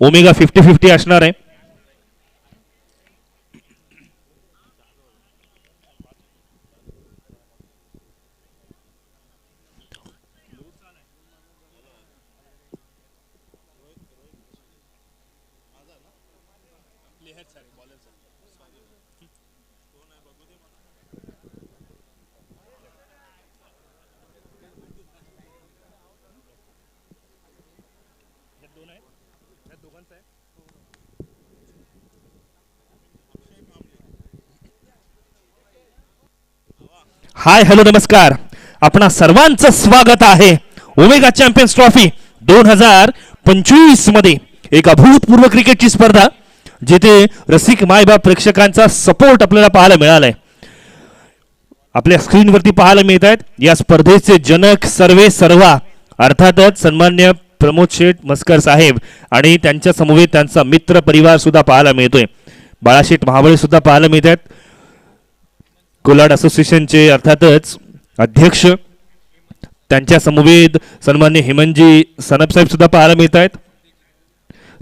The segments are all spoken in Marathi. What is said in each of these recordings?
ओमेगा 50-50 असणार आहे. हाय हॅलो नमस्कार. आपणा सर्वांचं स्वागत आहे ओमेगा चॅम्पियन्स ट्रॉफी 2025 मध्ये. एक अभूतपूर्व क्रिकेटची स्पर्धा जिथे रसिक मायबाप प्रेक्षकांचा सपोर्ट आपल्याला पाहायला मिळालाय. आपल्या स्क्रीनवरती पाहायला मिळत आहेत या स्पर्धेचे जनक सर्वे सर्वा अर्थातच सन्मान्य प्रमोद शेठ मस्कर साहेब आणि त्यांच्या समवेत त्यांचा मित्र परिवार सुद्धा पाहायला मिळतोय. बाळाशेठ महाबळे सुद्धा पाहायला मिळत आहेत. कोलाड असोसिएशनचे अर्थातच अध्यक्ष त्यांच्या समवेत सन्मान्य हेमंतजी सनप साहेब सुद्धा पाहायला मिळत आहेत.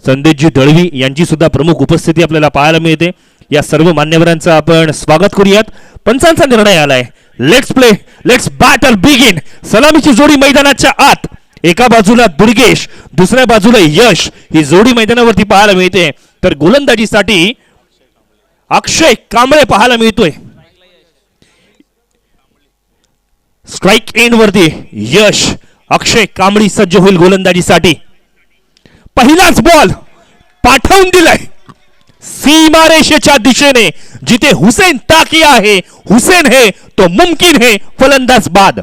संदेशजी दळवी यांची सुद्धा प्रमुख उपस्थिती आपल्याला पाहायला मिळते. या सर्व मान्यवरांचं आपण स्वागत करूयात. पंचांचा निर्णय आलाय. Let's play let's battle begin. सलामीची जोडी मैदानाच्या आत. एका बाजूला दुर्गेश दुसऱ्या बाजूला यश ही जोडी मैदानावरती पाहायला मिळते. तर गोलंदाजीसाठी अक्षय कांबळे पाहायला मिळतोय. स्ट्राइक एंड वरती यश अक्षय कांबळी सज्ज होईल गोलंदाजीसाठी. पहिलाच बॉल पाठवून दिलाय सीमारेषेच्या दिशेने जिथे हुसेन ताकी आहे. हुसेन है तो मुमकिन है. फलंदाज बाद.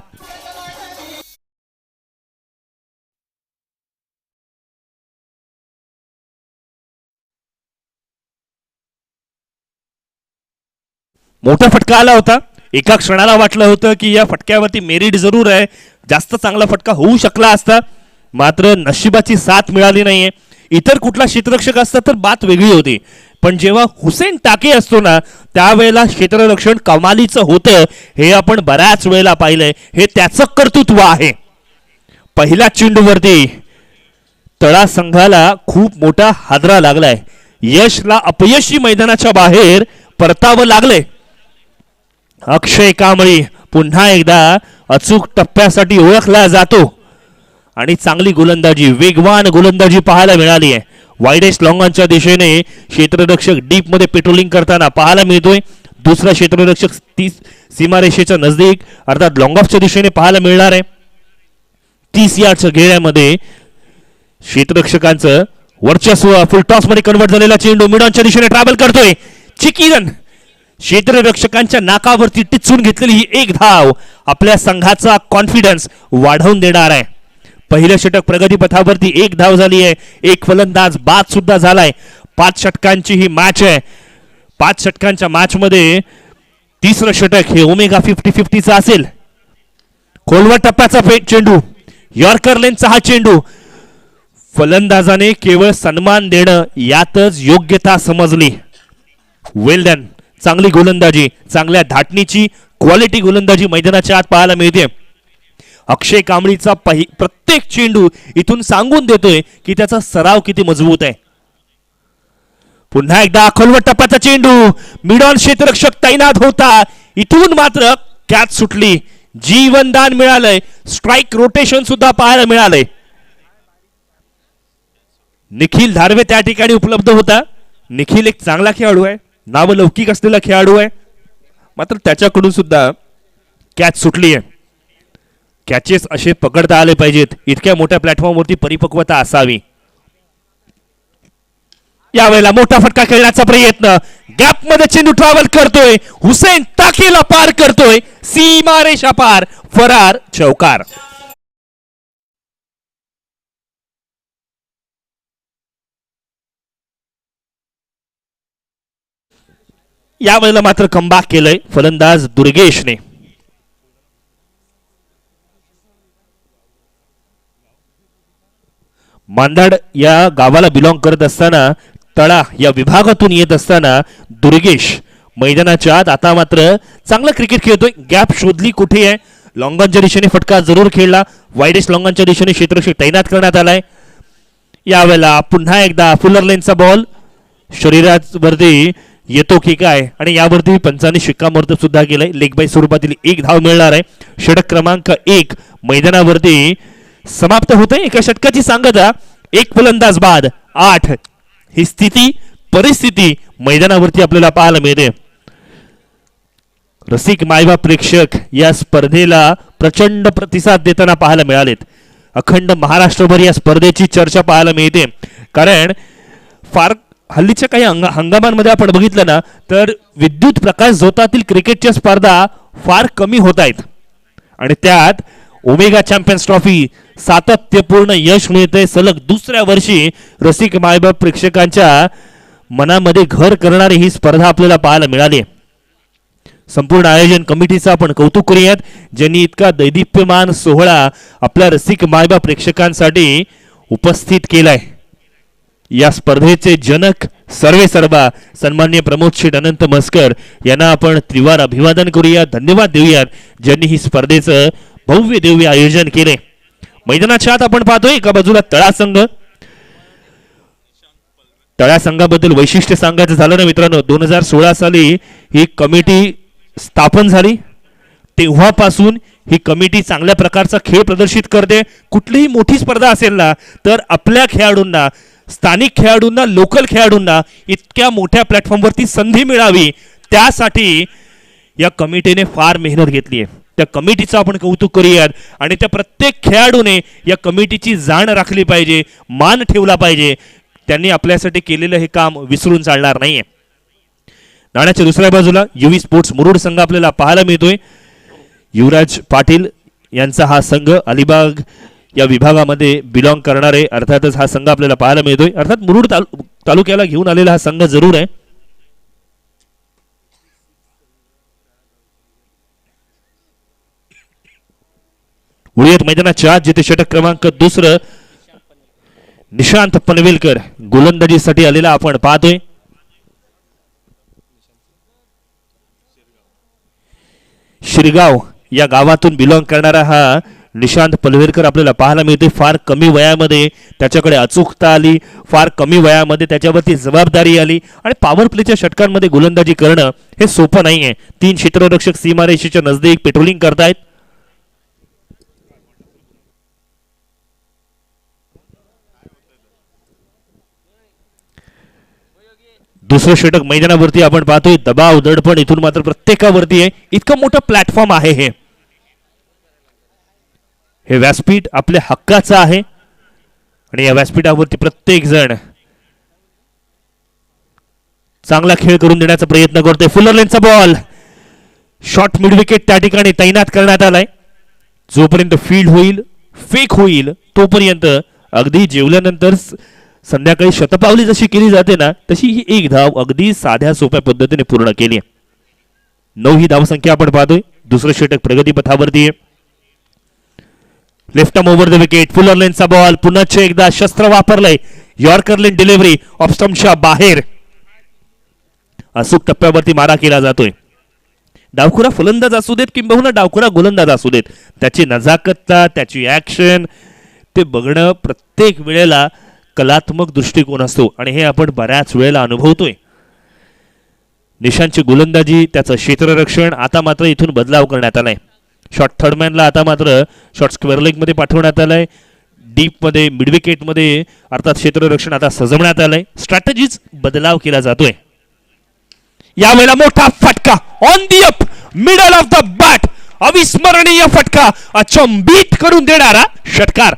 मोठा फटका आला होता. एका क्षणाला वाटलं होतं की या फटक्यावरती मेरिट जरूर आहे. जास्त चांगला फटका होऊ शकला असता मात्र नशिबाची साथ मिळाली नाहीये. इतर कुठला क्षेत्ररक्षक असता तर बात वेगळी होती. पण जेव्हा हुसेन टाके असतो ना त्यावेळेला क्षेत्ररक्षण कमालीचं होतं. हे आपण बऱ्याच वेळेला पाहिलंय. हे त्याचं कर्तृत्व आहे. पहिल्या चेंडूवरती तळा संघाला खूप मोठा हादरा लागलाय. यशला अपयशी मैदानाच्या बाहेर परतावं लागले. अक्षय कांबळी पुन्हा एकदा अचूक टप्प्यासाठी ओळखला जातो आणि चांगली गोलंदाजी वेगवान गोलंदाजी पाहायला मिळाली आहे. वाईडेस्ट लॉंगॉनच्या दिशेने क्षेत्ररक्षक डीप मध्ये पेट्रोलिंग करताना पाहायला मिळतोय. दुसरा क्षेत्ररक्षक सीमारेषेच्या नजदीक अर्थात लॉंग ऑफच्या दिशेने पाहायला मिळणार आहे. 30 यार्डच्या घेऱ्यामध्ये क्षेत्ररक्षकांचं वर्चस्व. फुल टॉस मध्ये कन्वर्ट झालेला चेंडू मिडॉनच्या दिशेने ट्रॅव्हल करतोय. चिकी रन. क्षेत्ररक्षकांच्या नाकावरती टिचून घेतलेली ही एक धाव आपल्या संघाचा कॉन्फिडन्स वाढवून देणार आहे. पहिलं षटक प्रगतीपथावरती एक धाव झाली आहे. एक फलंदाज बाद सुद्धा झालाय. 5 षटकांची ही मॅच आहे. 5 षटकांच्या मॅच मध्ये तिसरं षटक हे ओमेगा 50-50 असेल. खोलवर टप्प्याचा चेंडू यॉर्कर लेनचा हा चेंडू. फलंदाजाने केवळ सन्मान देणं यातच योग्यता समजली. वेल डन. चांगली गोलंदाजी चांगल्या धाटणीची क्वालिटी गोलंदाजी मैदानाच्या आत पाहायला मिळते. अक्षय कांबळीचा प्रत्येक चेंडू इथून सांगून देतोय की त्याचा सराव किती मजबूत आहे. पुन्हा एकदा खोलवर टप्प्याचा चेंडू. मिडॉन क्षेत्ररक्षक तैनात होता. इथून मात्र कॅच सुटली. जीवनदान मिळालंय. स्ट्राइक रोटेशन सुद्धा पाहायला मिळालंय. निखिल धारवे त्या ठिकाणी उपलब्ध होता. निखिल एक चांगला खेळाडू आहे. नावलौकिक असलेला खेळाडू आहे. मात्र त्याच्याकडून सुद्धा कॅच सुटली आहे. कॅचेस असे पकडता आले पाहिजेत. इतक्या मोठ्या प्लॅटफॉर्मवरती परिपक्वता असावी. यावेळेला मोठा फटका खेळण्याचा प्रयत्न. गॅप मध्ये चेंडू ट्रॅव्हल करतोय. हुसेन टाकेला पार करतोय. सीमारेषा पार. फरार. चौकार. यावेळेला मात्र कमबॅक केलंय फलंदाज दुर्गेशने. मांदाड या गावाला बिलॉंग करत असताना तळा या विभागातून येत असताना दुर्गेश मैदानाच्या आत आता मात्र चांगला क्रिकेट खेळतोय. गॅप शोधली कुठे आहे. लॉंगॉनच्या दिशेने फटका जरूर खेळला. वाईडेस्ट लॉंगॉनच्या दिशेने क्षेत्ररक्षक तैनात करण्यात आलाय. यावेळेला पुन्हा एकदा फुलर लेनचा बॉल शरीरावरती येतो की काय आणि यावरती पंचांनी शिक्कामोर्तब सुद्धा केलंय. लेग बाय स्वरूपातील एक धाव मिळणार आहे. षटक क्रमांक 1 मैदानावरती समाप्त होते. एका षटकाची सांगता, एक फलंदाज बाद 8 ही स्थिती परिस्थिती मैदानावरती आपल्याला पाहायला मिळते. रसिक मायबाप प्रेक्षक या स्पर्धेला प्रचंड प्रतिसाद देताना पाहायला मिळालेत. अखंड महाराष्ट्रभर या स्पर्धेची चर्चा पाहायला मिळते. कारण फार हल्लीच्या काही हंगामांमध्ये आपण बघितलं ना तर विद्युत प्रकाश झोतातील क्रिकेटच्या स्पर्धा फार कमी होत आहेत आणि त्यात ओमेगा चॅम्पियन्स ट्रॉफी सातत्यपूर्ण यश मिळते. सलग दुसऱ्या वर्षी रसिक मायबाप प्रेक्षकांच्या मनामध्ये घर करणारी ही स्पर्धा आपल्याला पाहायला मिळाली. संपूर्ण आयोजन कमिटीचं आपण कौतुक करूयात, ज्यांनी इतका दैदिप्यमान सोहळा आपल्या रसिक मायबाप प्रेक्षकांसाठी उपस्थित केलाय. या स्पर्धेचे जनक सर्वे सर्वा सन्माननीय प्रमोद शेठ अनंत मस्कर यांना आपण त्रिवार अभिवादन करूया, धन्यवाद देऊयात, ज्यांनी ही स्पर्धेचं भव्य दिव्य आयोजन केले. मैदानाच्या आत आपण पाहतोय एका बाजूला तळा संघ. तळा संघाबद्दल वैशिष्ट्य सांगायचं झालं ना मित्रांनो, 2016 साली ही कमिटी स्थापन झाली. तेव्हापासून ही कमिटी चांगल्या प्रकारचा खेळ प्रदर्शित करते. कुठलीही मोठी स्पर्धा असेल ना तर आपल्या खेळाडूंना, स्थानिक खेळाडूंना, लोकल खेळाडूंना इतक्या मोठ्या प्लॅटफॉर्मवरती संधी मिळावी त्यासाठी या कमिटीने फार मेहनत घेतली आहे. त्या कमिटीचं आपण कौतुक करूयात आणि त्या प्रत्येक खेळाडूने या कमिटीची जाण राखली पाहिजे, मान ठेवला पाहिजे. त्यांनी आपल्यासाठी केलेलं हे काम विसरून चालणार नाहीये. नाण्याच्या दुसऱ्या बाजूला युवी स्पोर्ट्स मुरुड संघ आपल्याला पाहायला मिळतोय. युवराज पाटील यांचा हा संघ अलिबाग या विभागामध्ये बिलॉंग करणारे अर्थातच हा संघ आपल्याला पाहायला मिळतोय. अर्थात मुरुड तालुक्याला घेऊन आलेला हा संघ जरूर आहे. उडीत मैदानाच्या आत जिथे षटक क्रमांक 2 निशांत पनवेलकर गोलंदाजीसाठी आलेला आपण पाहतोय. शिरगाव या गावातून बिलॉंग करणारा हा निशांत पनवेलकर आपल्याला पाहायला मिळते. फार कमी वयामध्ये त्याच्याकडे अचूकता आली, फार कमी वयामध्ये त्याच्यावरती जबाबदारी आली आणि पॉवर प्लेच्या षटकांमध्ये गोलंदाजी करणं हे सोपं नाहीये. 3 क्षेत्ररक्षक सीमारेषेच्या नजदीक पेट्रोलिंग करतायत. दुसरं षटक मैदानावरती आपण पाहतोय. दबाव दडपण इथून मात्र प्रत्येकावरती आहे. इतकं मोठं प्लॅटफॉर्म आहे हे व्यासपीठ आपल्या हक्काचं आहे आणि या व्यासपीठावरती प्रत्येक जण चांगला खेळ करून देण्याचा प्रयत्न करतोय. फुलर लेनचा बॉल शॉर्ट मिड विकेट त्या ठिकाणी तैनात करण्यात आलाय. जोपर्यंत फील्ड होईल, फेक होईल तोपर्यंत अगदी जेवल्यानंतर संध्याकाळी शतपावली जशी केली जाते ना तशी ही एक धाव अगदी साध्या सोप्या पद्धतीने पूर्ण केली. 9 ही धावसंख्या आपण पाहतोय. दुसरं षटक प्रगतीपथावरती आहे. Left arm over the wicket. Fuller लेनचा बॉल पुन्हा एकदा शस्त्र वापरलंय. यॉर्कर लेन डिलिव्हरी ऑफ स्टंपच्या बाहेर अचूक टप्प्यावरती मारा केला जातोय. डावखुरा फलंदाज असू देत किंबहुना डावखुरा गोलंदाज असू देत, त्याची नजाकतता, त्याची ऍक्शन ते बघणं प्रत्येक वेळेला कलात्मक दृष्टिकोन असतो आणि हे आपण बऱ्याच वेळेला अनुभवतोय. निशांतची गोलंदाजी, त्याचं क्षेत्ररक्षण आता मात्र इथून बदलाव करण्यात आलाय. शॉर्ट थर्डमॅनला आता मात्र शॉर्ट स्क्वेअर लेग मध्ये पाठवण्यात आलाय. डीप मध्ये, मिड विकेट मध्ये अर्थात क्षेत्ररक्षण आता सजवण्यात आलंय. स्ट्रॅटेजीज बदलाव केला जातोय. यावेळेला मोठा फटका on the up middle of the bat, अविस्मरणीय फटका, अचंबित करून देणारा षटकार.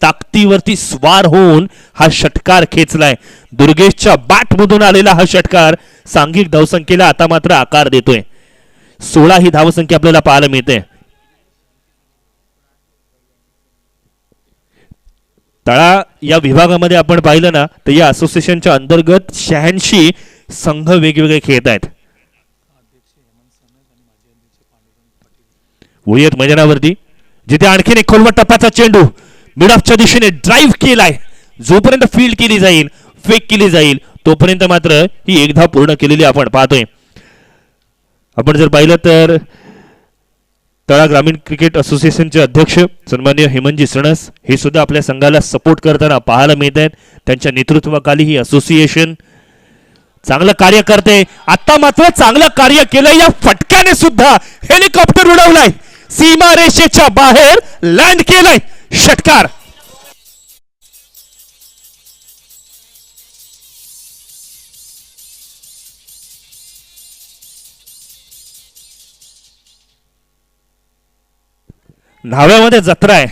ताकदीवरती स्वार होऊन हा षटकार खेचलाय. दुर्गेशच्या बॅट मधून आलेला हा षटकार सांघिक धावसंख्येला आता मात्र आकार देतोय. 16 ही धावसंख्या आपल्याला पाहायला मिळते. तळा या विभागामध्ये आपण पाहिलं ना तर या असोसिएशनच्या अंतर्गत 86 संघ वेगवेगळे खेळत आहेत. मैदानावरती जिथे आणखीन एक खोलवर टप्प्याचा चेंडू मिड ऑफच्या दिशेने ड्राईव्ह केलाय जोपर्यंत फील्ड केली जाईल, फेक केली जाईल, तोपर्यंत मात्र ही एकदा पूर्ण केलेली आपण पाहतोय. आपण जर पाहिलं तर तळा ग्रामीण क्रिकेट असोसिएशनचे अध्यक्ष सन्माननीय हेमंतजी सणस हे सुद्धा आपल्या संघाला सपोर्ट करताना पाहायला मिळत आहेत. त्यांच्या नेतृत्वाखाली ही असोसिएशन चांगलं कार्य करते. आता मात्र चांगलं कार्य केलंय. या फटक्याने सुद्धा हेलिकॉप्टर उडवलाय, सीमा रेषेच्या बाहेर लँड केलाय, षटकार. न्हाव्यामध्ये जत्रा आहे.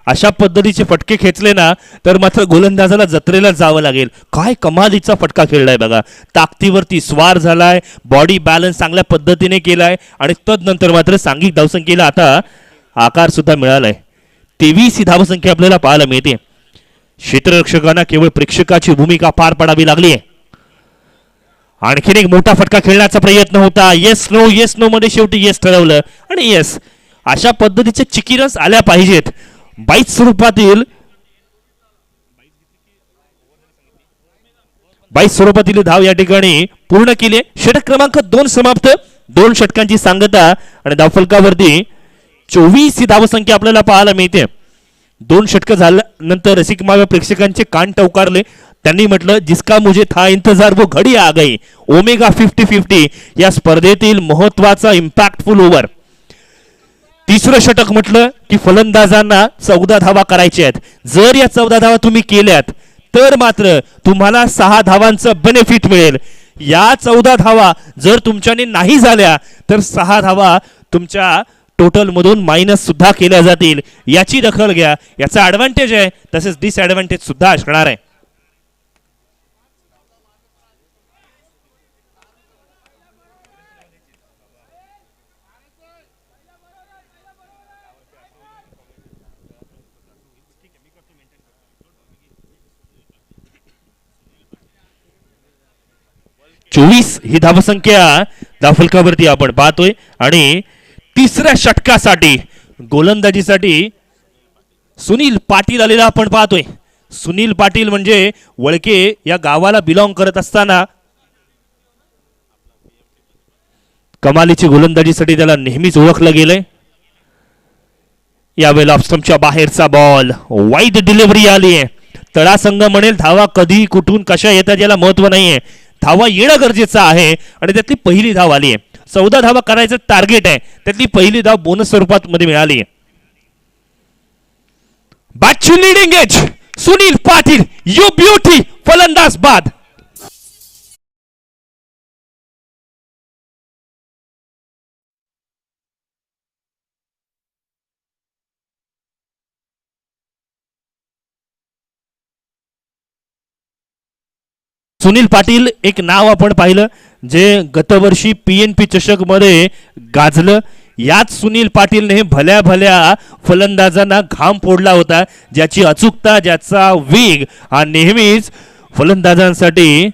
अशा पद्धतीचे फटके खेचले ना तर मात्र गोलंदाजाला जत्रेला जावं लागेल. काय कमालीचा फटका खेळलाय बघा. ताकदीवरती स्वार झालाय, बॉडी बॅलन्स चांगल्या पद्धतीने केलाय आणि तदनंतर मात्र सांघिक धावसंख्येला आता आकार सुद्धा मिळालाय. 23 ही धावसंख्या आपल्याला पाहायला मिळते. क्षेत्ररक्षकांना केवळ प्रेक्षकाची भूमिका पार पाडावी लागली आहे. आणखीन एक मोठा फटका खेळण्याचा प्रयत्न होता. येस नो मध्ये शेवटी येस ठरवलं आणि येस. अशा पद्धतीचे चिकी रन्स आल्या पाहिजेत. 22 स्वरूपातील धाव या ठिकाणी पूर्ण केली. षटक क्रमांक 2 समाप्त. 2 षटकांची सांगता आणि धावफलकावरती 24 ही धावसंख्या आपल्याला पाहायला मिळते. 2 षटक झाल्यानंतर रसिक माव्या प्रेक्षकांचे कान टवकारले. त्यांनी म्हटलं जिसका मुझे था इंतजार वो घडी आ गई. ओमेगा 50-50 या स्पर्धेतील महत्वाचा इम्पॅक्टफुल ओव्हर. तिसरं षटक म्हटलं की फलंदाजांना 14 धावा करायच्या आहेत. जर या 14 धावा तुम्ही केल्यात तर मात्र तुम्हाला 6 धावांचं बेनिफिट मिळेल. या 14 धावा जर तुमच्याने नाही झाल्या तर 6 धावा तुमच्या टोटल मधून मायनस सुद्धा केल्या जातील. याची दखल घ्या. याचा ऍडव्हान्टेज आहे तसेच डिसएडव्हान्टेज सुद्धा असणार आहे. चोवीस ही धावसंख्या धावफलकावरती आपण पाहतोय आणि तिसऱ्या षटकासाठी गोलंदाजीसाठी सुनील पाटील आलेला आपण पाहतोय. सुनील पाटील म्हणजे वळके या गावाला बिलॉंग करत असताना कमालीची गोलंदाजीसाठी त्याला नेहमीच ओळखलं गेलंय. यावेळेला ऑफस्टंपच्या बाहेरचा बॉल, वाईड डिलिव्हरी आली आहे. तळा संघ म्हणेल धावा कधी कुठून कशा येतात याला महत्व नाहीये. धावा येणं गरजेचं आहे आणि त्यातली पहिली धाव आली आहे. 14 धावा करायचं टार्गेट आहे, त्यातली पहिली धाव बोनस स्वरूपात मध्ये मिळाली. बॅटची leading edge Sunil Patil, you beauty. फलंदाज बाद. सुनील पाटील एक नाव आपण पाहिलं जे गतवर्षी PNP चषक मध्ये गाजलं. याच सुनील पाटीलने भल्या भल्या फलंदाजांना घाम फोडला होता. ज्याची अचूकता, ज्याचा वेग हा नेहमीच फलंदाजांसाठी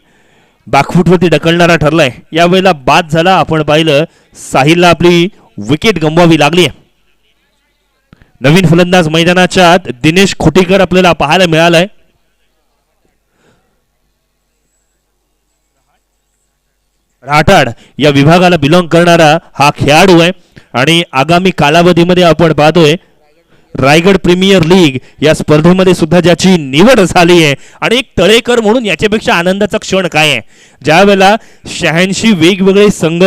बॅकफुटवरती ढकलणारा ठरलाय. यावेळेला बाद झाला. आपण पाहिलं साहिलला आपली विकेट गमवावी लागली. नवीन फलंदाज मैदानाच्या दिनेश खोटीकर आपल्याला पाहायला मिळालाय. राठाड या विभागाला बिलॉंग करणारा हा खेळाडू आहे आणि आगामी कालावधीमध्ये आपण पाहतोय रायगड प्रीमियर लीग या स्पर्धेमध्ये सुद्धा ज्याची निवड झाली आहे. आणि एक तळेकर म्हणून याच्यापेक्षा आनंदाचा क्षण काय आहे. ज्या वेळेला 86 वेगवेगळे संघ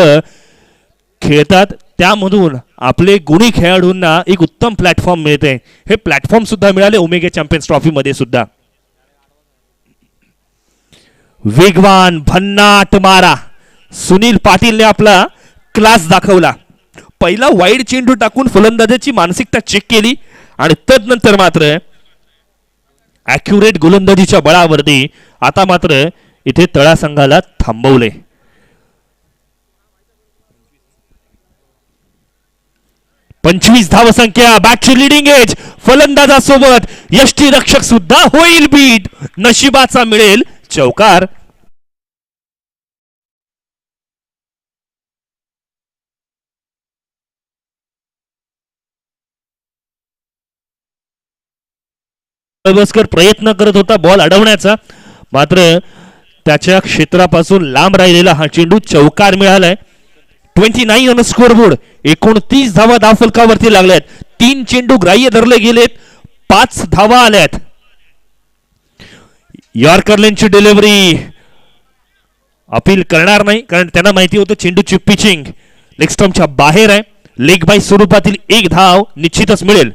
खेळतात त्यामधून आपले गुणी खेळाडूंना एक उत्तम प्लॅटफॉर्म मिळते. हे प्लॅटफॉर्म सुद्धा मिळाले ओमेगा चॅम्पियन्स ट्रॉफी मध्ये सुद्धा. वेगवान भन्नाट मारा सुनील पाटीलने आपला क्लास दाखवला. पहिला वाईड चेंडू टाकून फलंदाजाची मानसिकता चेक केली आणि तदनंतर मात्र ॲक्युरेट गोलंदाजीच्या बळावरती आता मात्र इथे तळा संघाला थांबवले. पंचवीस धावसंख्या. बॅटची लिडिंग एज. फलंदाजासोबत यष्टी रक्षक सुद्धा होईल बीट. नशिबाचा मिळेल चौकार. गावस्कर प्रयत्न करत होता बॉल अडवण्याचा, मात्र त्याच्या क्षेत्रापासून लांब राहिलेला हा चेंडू चौकार मिळालाय. 29 ऑन स्कोरबोर्ड. 29 धावा धावफलकावरती लागल्यात. 3 चेंडू ग्राह्य धरले गेलेत, 5 धावा आल्यात. यॉर्करलेनची डिलिव्हरी अपील करणार नाही, कारण त्यांना माहिती होतं चेंडूची पिचिंग लेग स्टंपच्या बाहेर आहे. लेग बाय स्वरूपातील एक धाव निश्चितच मिळेल.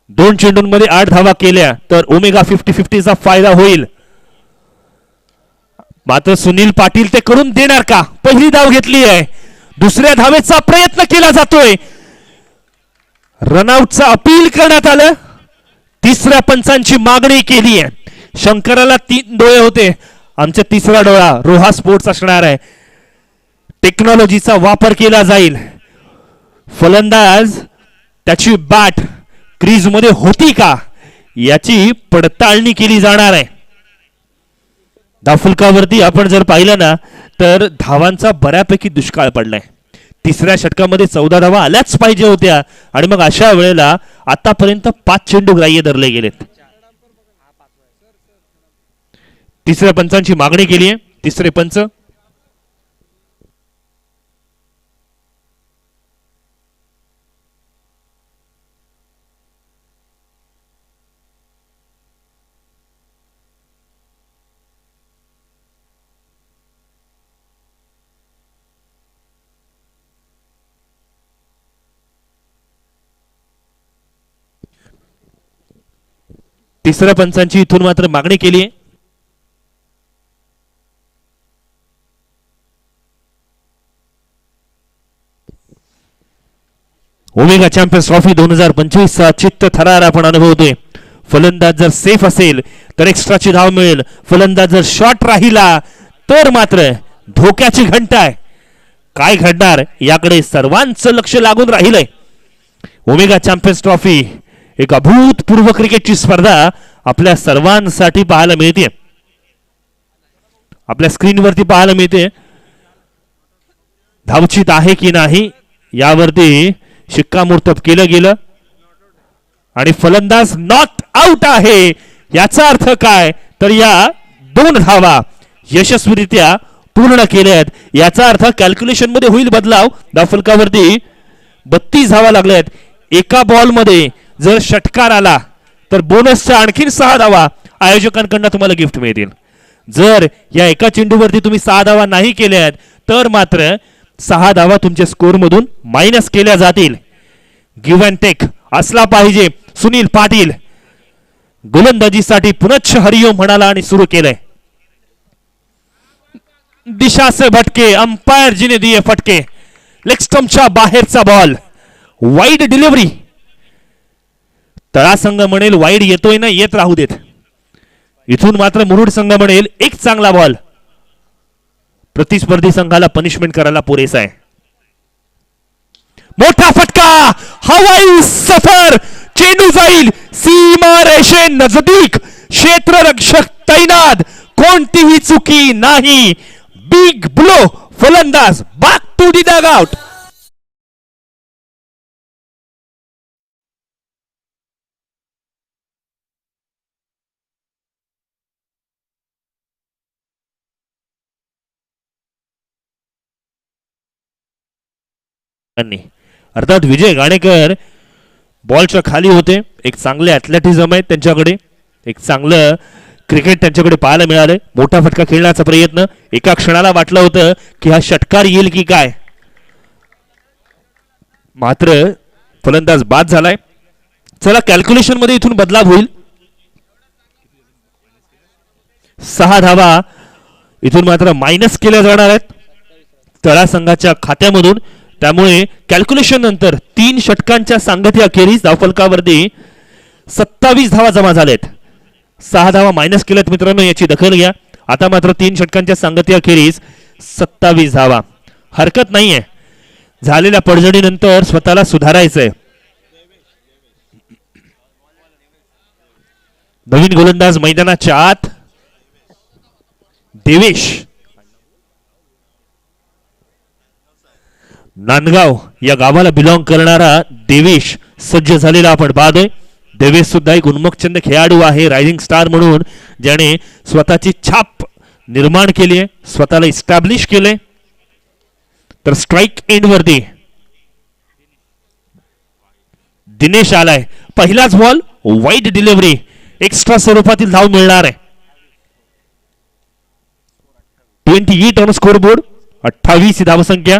दोन चेंडूंमध्ये 8 धावा केल्या तर ओमेगा 50-50 चा फायदा होईल. मात्र सुनील पाटील ते करून देणार का? पहिली धाव घेतली आहे, दुसऱ्या धावेचा प्रयत्न केला जातोय. रनआउटचा अपील करण्यात आलं. तिसऱ्या पंचांची मागणी केली आहे. शंकराला 3 डोळे होते, आमचा तिसरा डोळा रोहा स्पोर्ट्स असणार आहे. टेक्नॉलॉजीचा वापर केला जाईल. फलंदाज त्याची बॅट क्रीज मध्ये होती का याची पडताळणी केली जाणार आहे. धावफलकावरती आपण जर पाहिलं ना तर धावांचा बऱ्यापैकी दुष्काळ पडलाय. तिसऱ्या षटकामध्ये 14 धावा आल्याच पाहिजे होत्या आणि मग अशा वेळेला आतापर्यंत 5 चेंडू ग्राह्य धरले गेलेत. तिसऱ्या पंचांची मागणी केली आहे. तिसरे पंच तिसऱ्या पंचांची इथून मात्र मागणी केली आहे. ओमेगा चॅम्पियन्स ट्रॉफी 2025 चा चित्त थरार आपण अनुभवतोय. फलंदाज जर सेफ असेल तर एक्स्ट्राची धाव मिळेल. फलंदाज जर शॉर्ट राहिला तर मात्र धोक्याची घंटा आहे. काय घडणार याकडे सर्वांचं लक्ष लागून राहिलंय. ओमेगा चॅम्पियन्स ट्रॉफी एक अभूतपूर्व क्रिकेटची स्पर्धा आपल्या सर्वांसाठी पाहायला मिळते. आपल्या स्क्रीनवरती पाहायला मिळते. धावचित आहे की नाही यावरती शिक्कामोर्तब केलं गेलं आणि फलंदाज नॉट आउट आहे. याचा अर्थ काय तर या 2 धावा यशस्वीरित्या पूर्ण केल्यात. याचा अर्थ कॅल्क्युलेशन मध्ये होईल बदलाव. धावफलकावरती 32 धावा लागल्यात. एका बॉल मध्ये जर षटकार आला तर बोनसच्या आणखीन 6 धावा आयोजकांकडून तुम्हाला गिफ्ट मिळतील. जर या एका चेंडूवरती तुम्ही 6 धावा नाही केल्यात तर मात्र 6 धावा तुमच्या स्कोर मधून मायनस केल्या जातील. गिव्ह अँड टेक असला पाहिजे. सुनील पाटील गोलंदाजीसाठी पुनश्च हरिओम म्हणाला आणि सुरू केलंय. दिशा से भटके, अंपायर जी ने दिए फटके. लेग स्टंपच्या बाहेरचा बॉल, वाईड डिलिव्हरी. तळा संघ म्हणेल वाईड येतोय ना, येत राहू देत. इथून मात्र मुरुड संघ म्हणेल एक चांगला बॉल प्रतिस्पर्धी संघाला पनिशमेंट करायला पुरेसा आहे. मोठा फटका, हवाई सफर. चेंडू जाईल सीमा रेषे नजदीक. क्षेत्ररक्षक तैनात, कोणतीही चुकी नाही. Big blow. फलंदाज बॅक टू दी डगआउट. अर्थात विजय गाणेकर बॉलच्या खाली होते. एक चांगले ॲथलेटिझम आहे त्यांच्याकडे, एक चांगलं क्रिकेट त्यांच्याकडे पाहायला मिळाले. मोठा फटका खेळण्याचा प्रयत्न. एका क्षणाला वाटलं होतं की हा षटकार येईल की काय, मात्र फलंदाज बाद झालाय. चला कॅल्क्युलेशन मध्ये इथून बदलाव होईल. 6 धावा इथून मात्र मायनस केल्या जाणार आहेत तळा संघाच्या खात्यामधून. त्यामुळे कॅल्क्युलेशन नंतर 3 षटकांच्या सांगती अखेरीस धावफलकावरती 27 धावा जमा झाल्यात. 6 धावा मायनस केल्यात मित्रांनो, याची दखल घ्या. आता मात्र 3 षटकांच्या सांगती अखेरीस 27 धावा. हरकत नाहीये, झालेल्या पडझडीनंतर स्वतःला सुधारायचंय. नवीन गोलंदाज मैदानाच्या आत देवेश. नांदगाव या गावाला बिलॉंग करणारा देवेश सज्ज झालेला आपण पाहतोय. देवेश सुद्धा एक उन्मोगचंद खेळाडू आहे, रायझिंग स्टार म्हणून ज्याने स्वतःची छाप निर्माण केली आहे, स्वतःला इस्टॅब्लिश केले. तर स्ट्राइक एंड वरती दिनेश आलाय. पहिलाच बॉल वाईड डिलिव्हरी, एक्स्ट्रा स्वरूपातील धाव मिळणार आहे. 28 ऑन स्कोरबोर्ड, 28 ही धावसंख्या.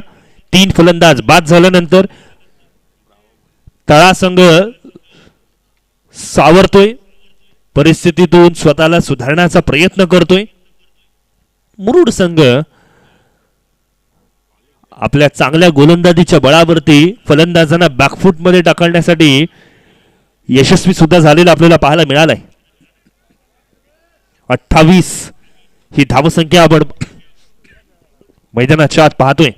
3 फलंदाज बाद झाल्यानंतर तळासंघ सावरतोय, परिस्थितीतून स्वतःला सुधारण्याचा प्रयत्न करतोय. मुरुड संघ आपल्या चांगल्या गोलंदाजीच्या बळावरती फलंदाजांना बॅकफूट मध्ये टाकण्यासाठी यशस्वी सुद्धा झालेला आपल्याला पाहायला मिळालाय. 28 ही धावसंख्या आपण मैदानाच्या आत पाहतोय.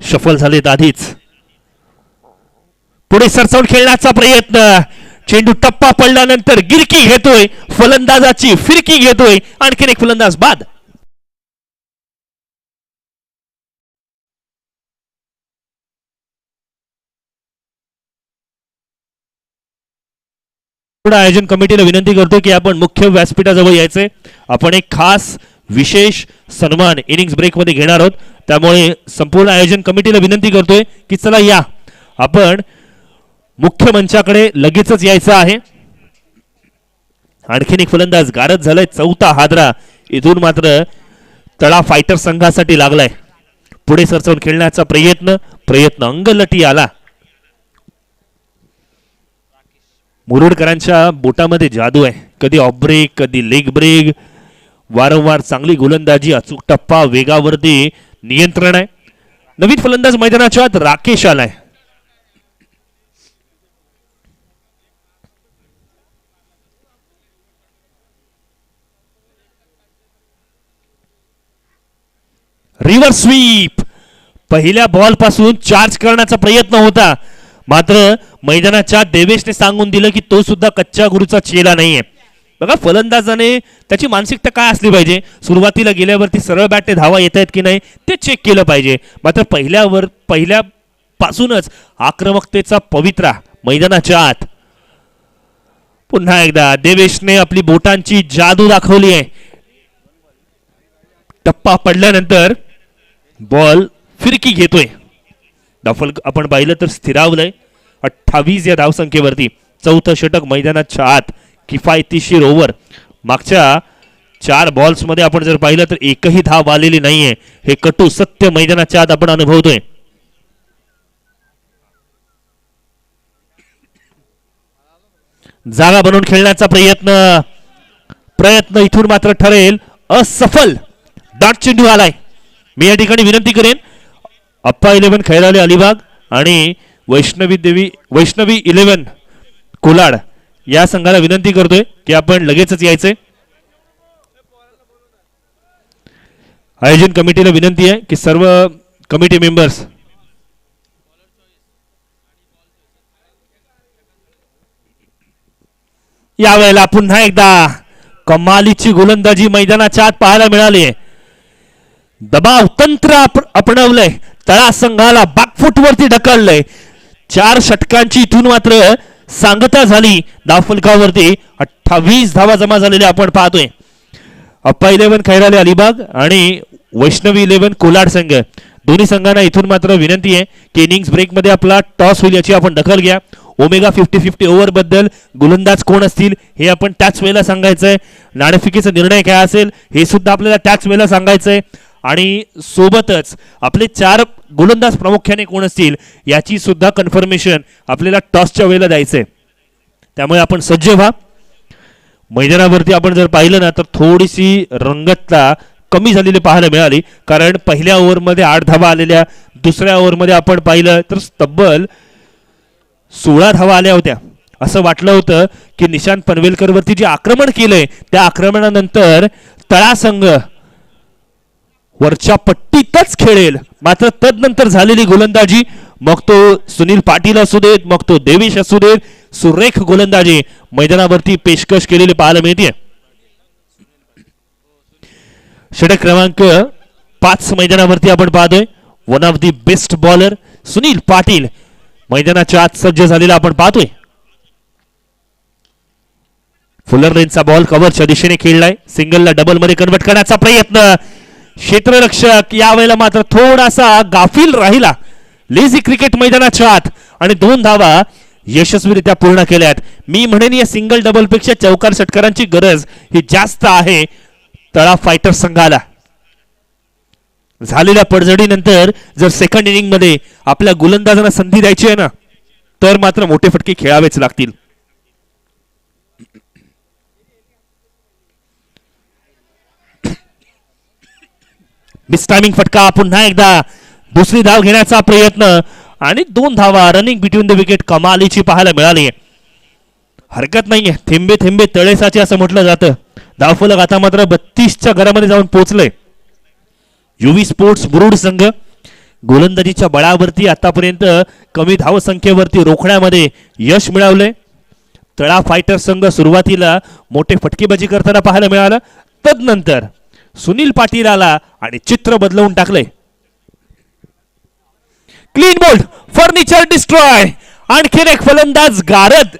शफल झालेत आधीच. पुढे सरसावून खेळण्याचा प्रयत्न, चेंडू टप्पा पडल्यानंतर गिरकी घेतोय, फलंदाजाची फिरकी घेतोय, आणखीन एक फलंदाज बाद. आयोजन कमिटीला विनंती करतो की आपण मुख्य व्यासपीठाजवळ यायचे. आपण एक खास विशेष सन्मान इनिंग्स ब्रेक मध्ये घेणार आहोत, त्यामुळे संपूर्ण आयोजन कमिटीला विनंती करतोय की चला या, आपण मुख्य मंचाकडे लगेचच यायचं आहे. आणखीन एक फलंदाज गारद झालाय, चौथा हादरा इथून मात्र तळा फायटर संघासाठी लागलाय. पुढे सरसावून खेळण्याचा प्रयत्न अंगलटी आला. मुरुडकरांच्या बोटामध्ये जादू आहे, कधी ऑफ ब्रेक कधी लेग ब्रेक, वारंवार चांगली गोलंदाजी, अचूक टप्पा, वेगावरती नियंत्रण आहे. नवीन फलंदाज मैदानाच्या आत राकेश आलाय. रिव्हर्स स्वीप, पहिल्या बॉल पासून चार्ज करण्याचा प्रयत्न होता, मात्र मैदानाच्या देवेशने सांगून दिलं की तो सुद्धा कच्च्या गुरुचा चेला नाहीये. बघा फलंदाजाने त्याची मानसिकता काय असली पाहिजे, सुरुवातीला गेल्यावरती सरळ बॅटने धावा येत आहेत की नाही ते चेक केलं पाहिजे. मात्र पहिल्यापासूनच आक्रमकतेचा पवित्रा मैदानाच्या आत. पुन्हा एकदा देवेशने आपली बोटांची जादू दाखवली आहे. टप्पा पडल्यानंतर बॉल फिरकी घेतोय. दफल आपण पाहिलं तर स्थिरावलंय 28 या धावसंख्येवरती. चौथं षटक मैदानाच्या आत, किफायतीशीर ओव्हर. मागच्या 4 बॉल्स मध्ये आपण जर पाहिलं तर एकही धाव आलेली नाहीये, हे कटू सत्य मैदानाच्या आत आपण अनुभवतोय. जागा बनवून खेळण्याचा प्रयत्न इथून मात्र ठरेल असफल. डॉट चेंडू आलाय. मी या ठिकाणी विनंती करेन अप्पा 11 खैराले अलिबाग आणि वैष्णवी 11 कोलाड या संघाला विनंती करतोय की आपण लगेचच यायचंय. आयोजन कमिटीला विनंती आहे की सर्व कमिटी मेंबर्स यावेळेला पुन्हा एकदा कमालीची गोलंदाजी मैदानाच्या आत पाहायला मिळाली. दबाव तंत्र अपनवलंय, तळा संघाला बॅकफुटवरती ढकललंय. 4 षटकांची इथून मात्र सांगता झाली. धावफलकावरती 28 धावा जमा झालेल्या आपण पाहतोय. अप्पा 11 खैराले अलिबाग आणि वैष्णवी 11 कोलाड संघ, दोन्ही संघांना इथून मात्र विनंती आहे की इनिंग्स ब्रेक मध्ये आपला टॉस होईल याची आपण दखल घ्या. ओमेगा 50-50 ओव्हर बद्दल गोलंदाज कोण असतील हे आपण त्याच वेळेला सांगायचंय. नाणेफेकीचा निर्णय काय असेल हे सुद्धा आपल्याला त्याच वेळेला सांगायचंय. आणि सोबतच आपले 4 गोलंदाज प्रामुख्याने कोण असतील याची सुद्धा कन्फर्मेशन आपल्याला टॉसच्या वेळेला द्यायचंय. त्यामुळे आपण सज्ज व्हा. मैदानावरती आपण जर पाहिलं ना तर थोडीशी रंगतता कमी झालेली पाहायला मिळाली, कारण पहिल्या ओव्हरमध्ये 8 धावा आलेल्या, दुसऱ्या ओव्हरमध्ये आपण पाहिलं तर तब्बल 16 धावा आल्या होत्या. असं वाटलं होतं की निशांत पनवेलकर वरती जे आक्रमण केलंय त्या आक्रमणानंतर तळा संघ वरच्या पट्टीतच खेळेल, मात्र तदनंतर झालेली गोलंदाजी, मग तो सुनील पाटील असू देत, मग तो देवेश असू देत, सुरेख गोलंदाजी मैदानावरती पेशकश केलेली पाहायला मिळते. षटक क्रमांक 5 मैदानावरती आपण पाहतोय. One of the best bowler Sunil Patil मैदानाच्या आत सज्ज झालेला आपण पाहतोय. फुलर लेनचा बॉल कव्हरच्या दिशेने खेळलाय. सिंगलला डबल मध्ये कन्वर्ट करण्याचा प्रयत्न. क्षेत्ररक्षक यावेळेला मात्र थोडासा गाफील राहिला. लेझी क्रिकेट मैदानाच्या आत आणि 2 धावा यशस्वीरित्या पूर्ण केल्यात. मी म्हणेन या सिंगल डबल पेक्षा चौकार षटकारांची गरज ही जास्त आहे तळा फायटर संघाला. झालेल्या पडझडीनंतर जर सेकंड इनिंग मध्ये आपल्या गोलंदाजांना संधी द्यायची आहे ना तर मात्र मोठे फटके खेळावेच लागतील. मिसटायमिंग फटका. पुन्हा एकदा दुसरी धाव घेण्याचा प्रयत्न आणि 2 धावा रनिंग बिटवीन द विकेट कमालीची पाहायला मिळाली. हरकत नाहीये, थेंबे थेंबे तळेसाचे असं म्हटलं जातं. धावफलक आता मात्र 32च्या घरामध्ये जाऊन पोहोचलंय. युवी स्पोर्ट्स बुरुड संघ गोलंदाजीच्या बळावरती आतापर्यंत कमी धावसंख्येवरती रोखण्यामध्ये यश मिळवलंय. तळा फायटर संघ सुरुवातीला मोठे फटकेबाजी करताना पाहायला मिळालं. तदनंतर सुनील पाटील आला आणि चित्र बदलवून टाकले. Clean bowled, furniture destroy. आणखीन एक फलंदाज गारद.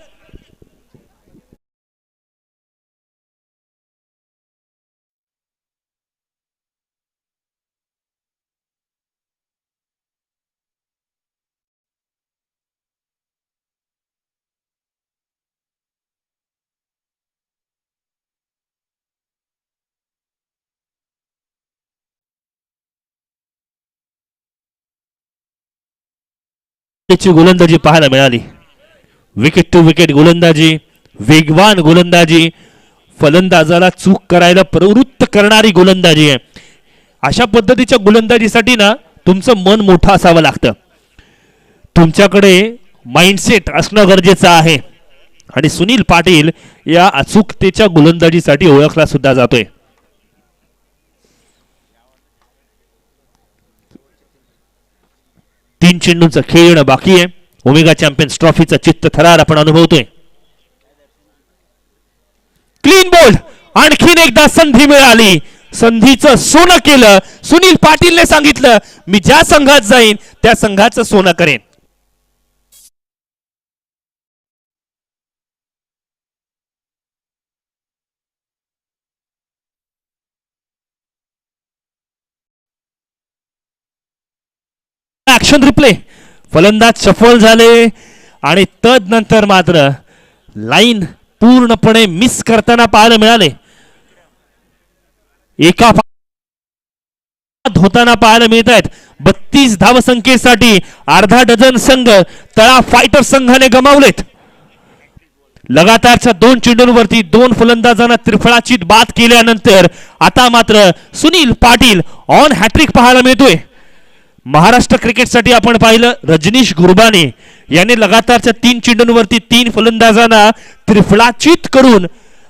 त्याची गोलंदाजी पाहायला मिळाली. विकेट टू विकेट गोलंदाजी, वेगवान गोलंदाजी, फलंदाजाला चूक करायला प्रवृत्त करणारी गोलंदाजी आहे. अशा पद्धतीच्या गोलंदाजीसाठी ना तुमचं मन मोठं असावं लागतं. तुमच्याकडे माइंडसेट असणं गरजेचं आहे आणि सुनील पाटील या अचूकतेच्या गोलंदाजीसाठी ओळखला सुद्धा जातोय. तीन चेंडूंचं खेळ येणं बाकी आहे. ओमेगा चॅम्पियन्स ट्रॉफीचा चित्त थरार आपण अनुभवतोय. Clean bowled. आणखीन एकदा संधी मिळाली. संधीचं सोनं केलं. सुनील पाटीलने सांगितलं मी ज्या संघात जाईन त्या संघाचं सोनं करेन. Action replay. फलंदाज सफल झाले आणि तदनंतर मात्र लाईन पूर्णपणे मिस करताना पाहायला मिळाले. एका होताना पाहायला मिळत आहेत. 32 धावसंख्येसाठी अर्धा डझन संघ तळा फायटर संघाने गमावलेत. लगातारच्या 2 चेंडूंवरती 2 फलंदाजांना त्रिफळाची बाद केल्यानंतर आता मात्र सुनील पाटील ऑन हॅट्रिक पाहायला मिळतोय. महाराष्ट्र क्रिकेटसाठी आपण पाहिलं रजनीश गुरबानी यांनी लगातारच्या 3 चेंडूंवरती 3 फलंदाजांना त्रिफळाचीत करून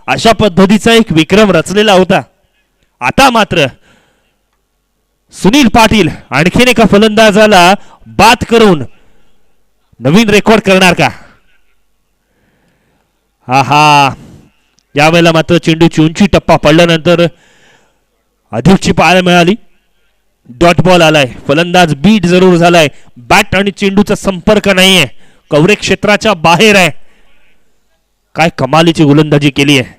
अशा पद्धतीचा एक विक्रम रचलेला होता. आता मात्र सुनील पाटील आणखीन एका फलंदाजाला बाद करून नवीन रेकॉर्ड करणार का? हा यावेळेला मात्र चेंडूची उंची टप्पा पडल्यानंतर अधिकची पाहायला मिळाली. डॉट बॉल आलाय. फलंदाज बीट जरूर झालाय. बॅट आणि चेंडूचा संपर्क नाहीये. कव्हरेज क्षेत्राच्या बाहेर आहे. काय कमालीची गोलंदाजी केली आहे.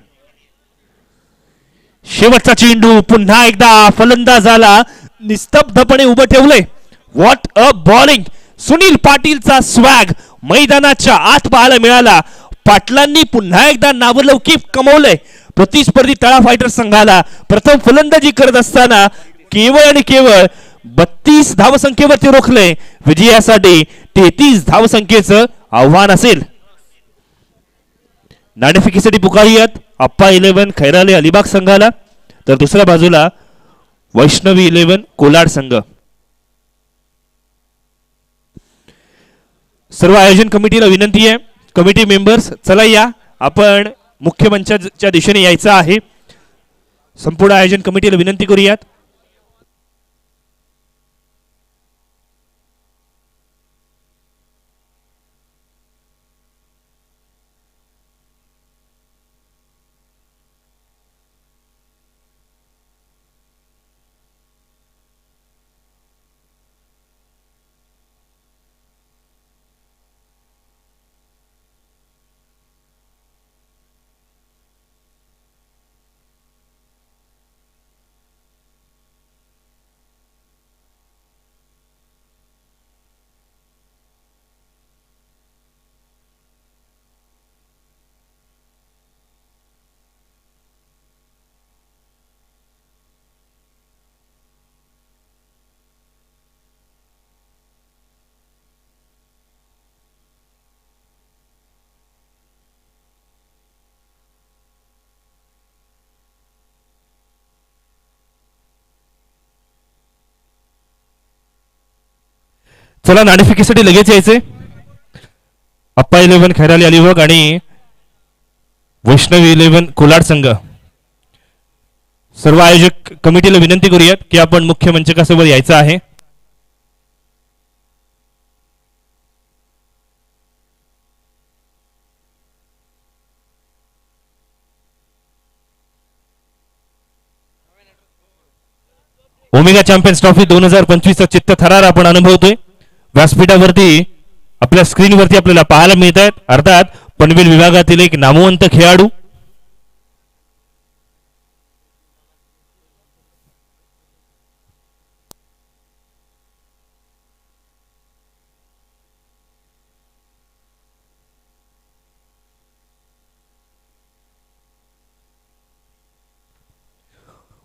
शेवटचा चेंडू. पुन्हा एकदा फलंदाजाला निस्तब्धपणे उभं ठेवलंय. What a bowling. सुनील पाटीलचा स्वॅग मैदानाच्या आत पाहायला मिळाला. पाटलांनी पुन्हा एकदा नावलौकिक कमवलंय. प्रतिस्पर्धी तळा फायटर संघाला प्रथम फलंदाजी करत असताना केवळ आणि केवळ 32 धावसंख्येवरती रोखले. विजयासाठी 33 धावसंख्येचं आव्हान असेल. नाणेफेकीसाठी पुकारियात अप्पा 11 खैराले अलिबाग संघाला तर दुसऱ्या बाजूला वैष्णवी 11 कोलाड संघ. सर्व आयोजन कमिटीला विनंती आहे. कमिटी मेंबर्स चला या, आपण मुख्य मंचाच्या दिशेने यायचं आहे. संपूर्ण आयोजन कमिटीला विनंती करूयात. चला नाणेफेकीसाठी लगेच यायचे. अप्पा 11 खैराली अलिबाग आणि वैष्णवी 11 कोलाड संघ. सर्व आयोजक कमिटीला विनंती करूयात की आपण मुख्य मंचकासोबत यायचं आहे. ओमेगा चॅम्पियन्स ट्रॉफी 2025 चा चित्तथरार आपण अनुभवतोय. व्यासपीठावरती आपल्या स्क्रीनवरती आपल्याला पाहायला मिळत आहेत. अर्थात पनवेल विभागातील एक नामवंत खेळाडू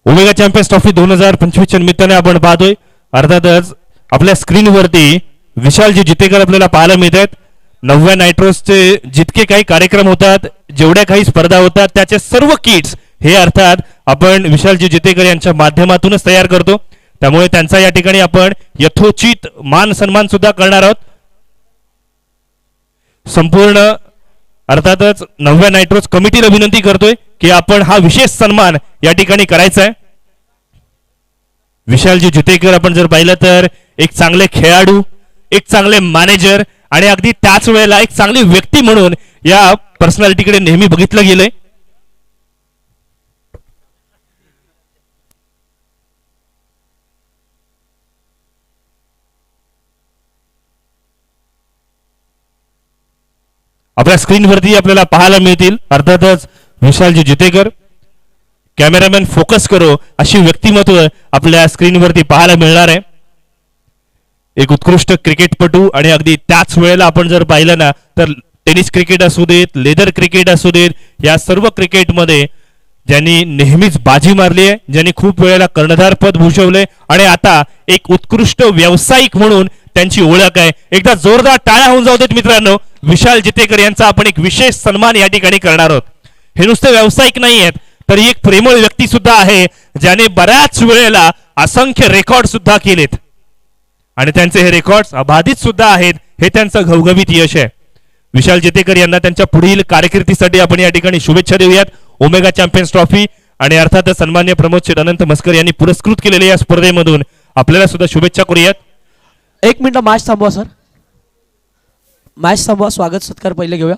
ओमेगा चॅम्पियन्स ट्रॉफी 2025 च्या निमित्ताने आपण पाहतोय. अर्थातच आपल्या स्क्रीनवरती विशालजी जितेकर आपल्याला पाहायला मिळत आहेत. 9व्या नायट्रोसचे जितके काही कार्यक्रम होतात, जेवढ्या काही स्पर्धा होतात, त्याचे सर्व किट्स हे अर्थात आपण विशालजी जितेकर यांच्या माध्यमातूनच तयार करतो. त्यामुळे त्यांचा या ठिकाणी आपण यथोचित मान सन्मान सुद्धा करणार आहोत. संपूर्ण अर्थातच 9व्या नायट्रोस कमिटीला विनंती करतोय की आपण हा विशेष सन्मान या ठिकाणी करायचा आहे. विशालजी जितेकर आपण जर पाहिलं तर एक चांगले खेळाडू, एक चांगले मॅनेजर आणि अगदी त्याच वेळेला एक चांगली व्यक्ती म्हणून या पर्सनॅलिटीकडे नेहमी बघितलं गेलंय. आपल्या स्क्रीनवरती आपल्याला पाहायला मिळतील अर्थातच विशालजी जितेकर. कॅमेरामॅन फोकस करो अशी व्यक्तिमत्व आपल्या स्क्रीनवरती पाहायला मिळणार आहे. एक उत्कृष्ट क्रिकेटपटू आणि अगदी त्याच वेळेला आपण जर पाहिलं ना तर टेनिस क्रिकेट असू देत, लेदर क्रिकेट असू देत, या सर्व क्रिकेटमध्ये ज्यांनी नेहमीच बाजी मारली आहे, ज्यांनी खूप वेळेला कर्णधार पद भूषवले आणि आता एक उत्कृष्ट व्यावसायिक म्हणून त्यांची ओळख आहे. एकदा जोरदार टाळ्या होऊन जाऊ देत मित्रांनो. विशाल जितेकर यांचा आपण एक विशेष सन्मान या ठिकाणी करणार आहोत. हे नुसते व्यावसायिक नाही आहेत, तर एक प्रेमळ व्यक्ती सुद्धा आहे ज्याने बऱ्याच वेळेला असंख्य रेकॉर्ड सुद्धा केलेत आणि त्यांचे हे रेकॉर्ड्स अबाधित सुद्धा आहेत. हे त्यांचं घवघवीत यश आहे. विशाल जितेकर यांना त्यांच्या पुढील कारकिर्दीसाठी आपण या ठिकाणी शुभेच्छा देऊयात. ओमेगा चॅम्पियन्स ट्रॉफी आणि अर्थातच सन्मान्य प्रमोद शेठ अनंत मस्कर यांनी पुरस्कृत केलेल्या या स्पर्धेमधून आपल्याला सुद्धा शुभेच्छा करूयात. 1 मिनिट मॅच थांबवा सर. मॅच थांबवा. स्वागत सत्कार पहिले घेऊया.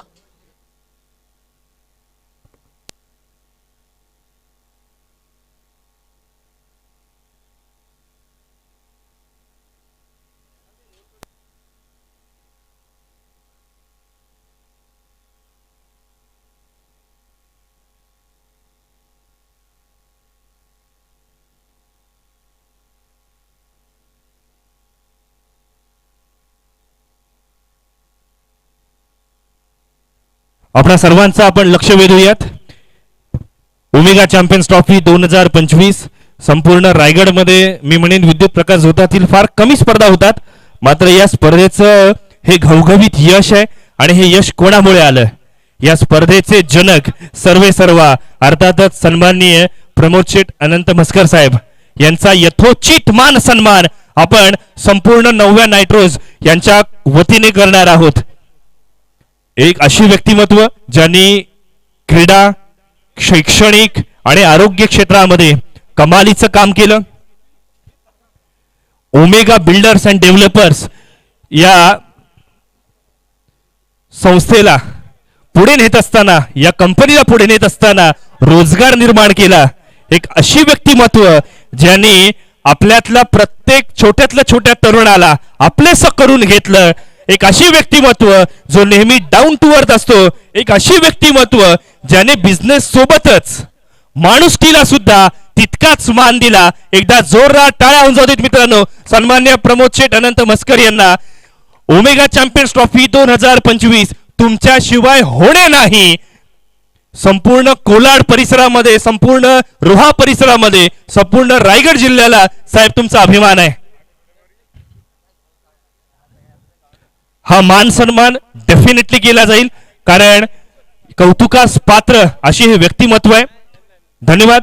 आपल्या सर्वांचं आपण लक्ष वेधूयात. ओमेगा चॅम्पियन्स ट्रॉफी 2025 संपूर्ण रायगडमध्ये मी म्हणेन विद्युत प्रकाश झोतातील फार कमी स्पर्धा होतात, मात्र या स्पर्धेचं हे घवघवीत यश आहे. आणि हे यश कोणामुळे आलं? या स्पर्धेचे जनक सर्वे सर्वा अर्थातच सन्माननीय प्रमोद शेठ अनंत मस्कर साहेब यांचा यथोचित मान सन्मान आपण संपूर्ण 9व्या नायट्रोज यांच्या वतीने करणार आहोत. एक अशी व्यक्तिमत्व ज्यांनी क्रीडा, शैक्षणिक आणि आरोग्य क्षेत्रामध्ये कमालीचं काम केलं. ओमेगा बिल्डर्स अँड डेव्हलपर्स या संस्थेला पुढे नेत असताना, या कंपनीला पुढे नेत असताना रोजगार निर्माण केला. एक अशी व्यक्तिमत्व ज्यांनी आपल्यातल्या प्रत्येक छोट्यातल्या छोट्या तरुणाला आपलेसं करून घेतलं. एक अशी व्यक्तिमत्व जो नेहमी डाऊन टू अर्थ असतो. एक अशी व्यक्तिमत्व ज्याने बिझनेस सोबतच माणुसकीला सुद्धा तितकाच मान दिला. एकदा जोरदार टाळ्या होऊन जाऊ देत मित्रांनो सन्मान्य प्रमोद शेठ अनंत मस्कर यांना. ओमेगा चॅम्पियन्स ट्रॉफी 2025 तुमच्याशिवाय होणे नाही. संपूर्ण कोलाड परिसरामध्ये, संपूर्ण रोहा परिसरामध्ये, संपूर्ण रायगड जिल्ह्याला साहेब तुमचा अभिमान आहे. हा मान सन्मान डेफिनेटली केला जाईल, कारण कौतुकास पात्र अशी हे व्यक्तिमत्व आहे. धन्यवाद.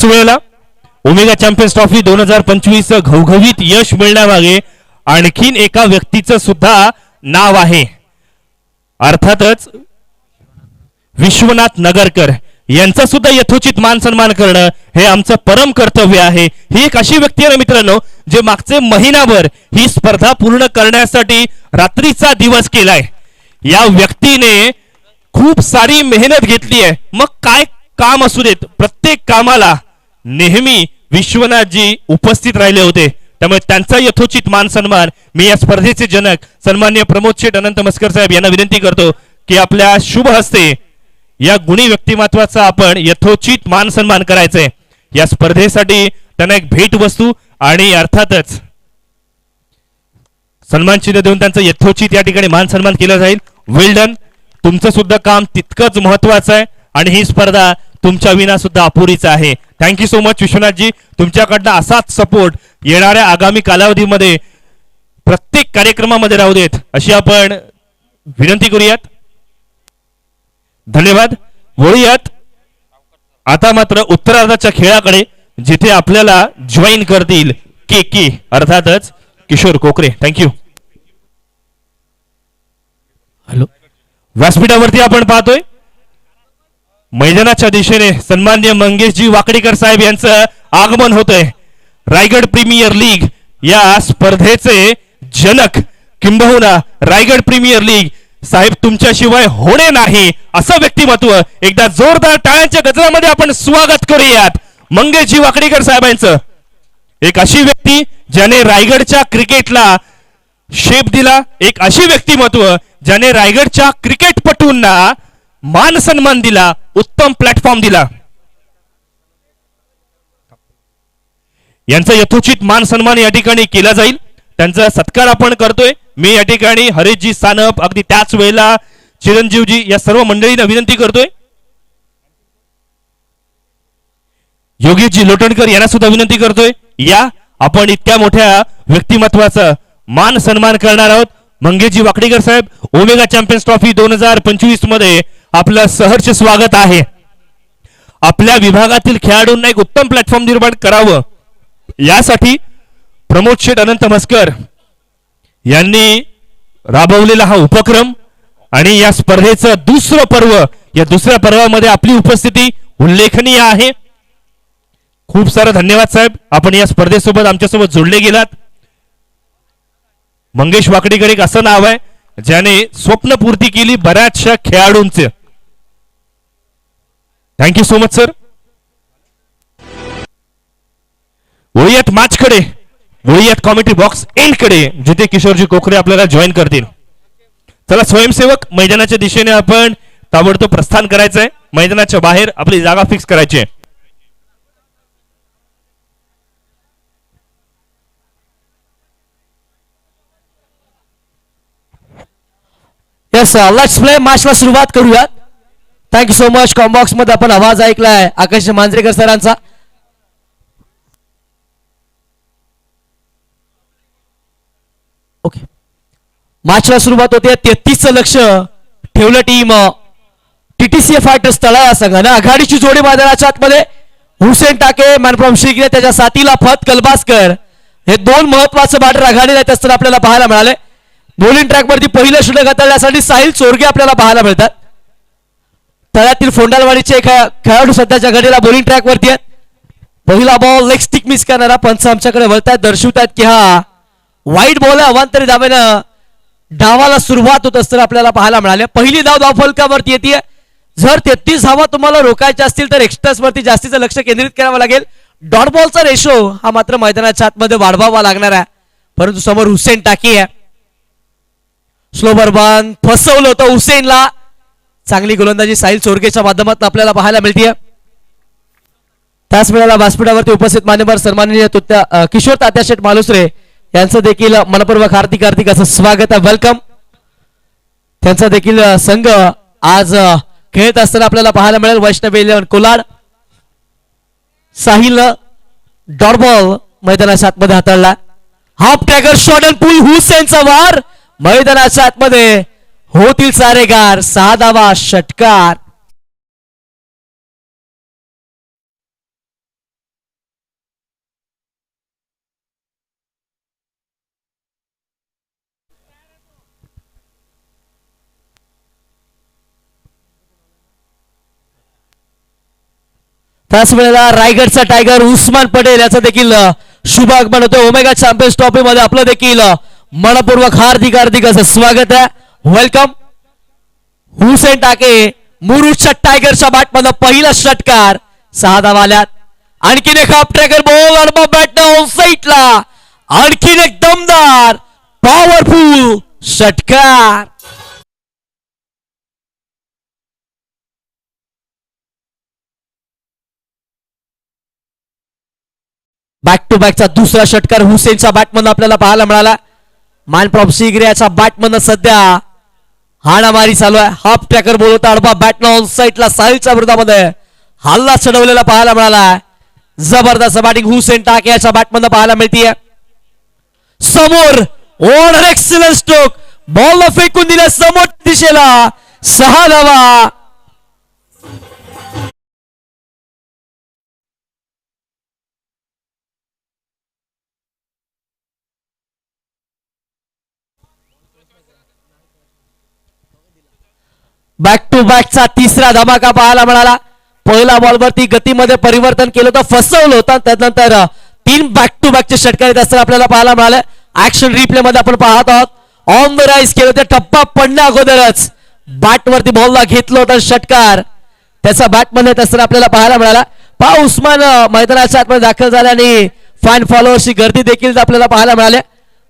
त्याच वेळेला ओमेगा चॅम्पियन्स ट्रॉफी 2025 घवघवीत यश मिळण्यामागे आणखीन एका व्यक्तीचं सुद्धा नाव आहे. अर्थातच विश्वनाथ नगरकर यांचा सुद्धा यथोचित मान सन्मान करणं हे आमचं परम कर्तव्य आहे. ही एक अशी व्यक्ती आहे ना मित्रांनो, जे मागचे महिनाभर ही स्पर्धा पूर्ण करण्यासाठी रात्रीचा दिवस केलाय. या व्यक्तीने खूप सारी मेहनत घेतली आहे. मग काय काम असू देत, प्रत्येक कामाला नेहमी विश्वनाथजी उपस्थित राहिले होते. त्यामुळे त्यांचा यथोचित मान सन्मान मी या स्पर्धेचे जनक सन्माननीय प्रमोद शेठ अनंत मस्कर साहेब यांना विनंती करतो की आपल्या शुभ हस्ते या गुणी व्यक्तिमत्वाचा आपण यथोचित मान सन्मान करायचंय. या स्पर्धेसाठी त्यांना एक भेट वस्तू आणि अर्थातच सन्मान चिन्ह देऊन त्यांचं यथोचित या ठिकाणी मान सन्मान केला जाईल. वेल डन. तुमचं सुद्धा काम तितकंच महत्वाचं आहे आणि ही स्पर्धा तुमच्या विना सुद्धा अपुरीच आहे. थँक्यू सो मच विश्वनाथजी. तुमच्याकडनं असाच सपोर्ट येणाऱ्या आगामी कालावधीमध्ये प्रत्येक कार्यक्रमामध्ये राहू देत अशी आपण विनंती करूयात. धन्यवाद. वळूयात आता मात्र उत्तरार्धाच्या खेळाकडे, जिथे आपल्याला जॉईन करतील के अर्थातच किशोर कोकरे. थँक्यू. हॅलो. व्यासपीठावरती आपण पाहतोय मैदानाच्या दिशेने सन्माननीय मंगेशजी वाकडीकर साहेब यांचं आगमन होतंय. रायगड प्रीमियर लीग या स्पर्धेचे जनक किंबहुना रायगड प्रीमियर लीग साहेब तुमच्याशिवाय होणे नाही असं व्यक्तिमत्व. एकदा जोरदार टाळ्यांच्या गजरामध्ये आपण स्वागत करूयात मंगेशजी वाकडीकर साहेबांचं. एक अशी व्यक्ती ज्याने रायगडच्या क्रिकेटला शेप दिला, एक अशी व्यक्तिमत्व ज्याने रायगडच्या क्रिकेटपटूंना मान सन्मान दिला, उत्तम प्लॅटफॉर्म दिला. यांचा यथोचित मान सन्मान या ठिकाणी केला जाईल. त्यांचा सत्कार आपण करतोय. मी या ठिकाणी हरेशजी सानप, अगदी त्याच वेळेला चिरंजीवजी या सर्व मंडळींना विनंती करतोय. योगेशजी लोटणकर यांना सुद्धा विनंती करतोय, या आपण इतक्या मोठ्या व्यक्तिमत्वाचा मान सन्मान करणार आहोत. मंगेशजी वाकडीकर साहेब, ओमेगा चॅम्पियन्स ट्रॉफी 2025 मध्ये आपलं सहर्ष स्वागत आहे. आपल्या विभागातील खेळाडूंना एक उत्तम प्लॅटफॉर्म निर्माण करावं यासाठी प्रमोद शेठ अनंत मस्कर यांनी राबवलेला हा उपक्रम आणि या स्पर्धेचं दुसरं पर्व, या दुसऱ्या पर्वामध्ये आपली उपस्थिती उल्लेखनीय आहे. खूप सारा धन्यवाद साहेब, आपण या स्पर्धेसोबत आमच्यासोबत जोडले गेलात. मंगेश वाकडीकर एक असं नाव आहे ज्याने स्वप्नपूर्ती केली बऱ्याचशा खेळाडूंचे. Thank you so much sir. वळूयात मॅचकडे, वळूयात कॉमेंट्री बॉक्स एंडकडे, जिथे किशोरजी कोकरे आपल्याला जॉईन करतील. चला स्वयंसेवक, मैदानाच्या दिशेने आपण ताबडतोब प्रस्थान करायचंय. मैदानाच्या बाहेर आपली जागा फिक्स करायची आहे. Yes, let's play. मॅचला सुरुवात करूयात. Thank you so much. कॉम्बॉक्स मध्ये आपण आवाज ऐकलाय आकाश मांजरेकर सरांचा. ओके, मॅचला सुरुवात होते. 33चं लक्ष ठेवलं टीम टीटीसी फायटर्स तळा संघानं. आघाडीची जोडी मैदानाच्या आतमध्ये हुसेन टाके, मॅन फ्रॉम शिगरे, त्याच्या साथीला फत कलबासकर, हे दोन महत्वाचं बॅटर आघाडीला येत असताना आपल्याला पाहायला मिळाले. बॉलिंग ट्रॅक वरती पहिलं षटक हाताळण्यासाठी साहिल चोरगे आपल्याला पाहायला मिळतात. तळ्यातील फोंडालवाडीचे खेळाडू सध्याच्या घडीला बॉलिंग ट्रॅक वरती आहेत. पहिला बॉल लेग स्टिक मिस करणारा पंच आमच्याकडे वळतायत, दर्शवतायत की हा वाईट बॉल आहे. अवांतरी धावेनं डावाला सुरुवात होत असताना आपल्याला पाहायला मिळाले. पहिली धाव धावफलकावरती येते. जर 33 धावा तुम्हाला रोखायच्या असतील तर एक्स्ट्रास वरती जास्तीचं लक्ष केंद्रित करावं लागेल. डॉट बॉलचा रेशो हा मात्र मैदानाच्या आतमध्ये वाढवावा लागणार आहे. परंतु समोर हुसेन टाकी आहे. स्लो बरबान फसवलं होतं हुसेनला. चांगली गोलंदाजी साहिल चोरगेच्या माध्यमातून आपल्याला पाहायला मिळते. त्याच वेळेला व्यासपीठावरती उपस्थित मान्यवर सन्माननीय किशोर तात्या शेठ मालुसरे यांचं देखील मनपूर्वक हार्दिक हार्दिक असं स्वागत आहे, वेलकम. त्यांचा देखील संघ आज खेळत असताना आपल्याला पाहायला मिळेल. वैष्णव 11 कोलाड. साहिल डॉट बॉल मैदानाच्या आतमध्ये हाताळला. हाफ टॅगर शॉट अँड पुल, हुसेनचा वार मैदानाच्या आतमध्ये होतील सारेगार. 6 धावा षटकार. त्याच वेळेला रायगडचा टायगर उस्मान पटेल याचा देखील शुभ आगमन होतं ओमेगा चॅम्पियन्स ट्रॉफी मध्ये. आपलं देखील मनपूर्वक हार्दिक हार्दिक असं स्वागत आहे. वेलकम. हुसेन टाके मुरुडच्या टायगरच्या बॅटमधला पहिला षटकार 6 धावा आल्यात. आणखीन एक हाफ ट्रॅकर बॉल आणि बॅटनं ऑन साईडला आणखीन एक दमदार पॉवरफुल षटकार. बॅक टू बॅकचा दुसरा षटकार हुसेनच्या बॅटमधून आपल्याला पाहायला मिळाला. मानप्रॉप शिगरे याच्या बॅटमधून सध्या हाणामारी चालू आहे. हाफ ट्रॅकर बोलवता अडबा बॅटनं ऑन साईडला साहिलच्या विरोधामध्ये हल्ला चढवलेला पाहायला मिळाला. जबरदस्त बॅटिंग हुसेन टाके याच्या बॅटमधून पाहायला मिळतीये. समोर ऑन एक्सलंट स्ट्रोक बॉल फेकून दिल्या समोर दिशेला 6 धावा. बॅक टू बॅकचा तिसरा धमाका पाहायला मिळाला. पहिला बॉलवरती गतीमध्ये परिवर्तन केलं होतं, फसवलं होतं. त्यानंतर 3 बॅक टू बॅकचे षटकार येत असताना आपल्याला पाहायला मिळालं. ऍक्शन रिप्ले मध्ये आपण पाहत आहोत. ऑन द राईज केलं होतं, टप्पा पडण्या अगोदरच बॅटवरती बॉलला घेतलं होतं षटकार. त्याचा बॅटमध्ये येत असताना आपल्याला पाहायला मिळाला. उस्मान मैदानाच्या आतमध्ये दाखल झाले आणि फॅन फॉलोअर्सची गर्दी देखील आपल्याला पाहायला मिळाली.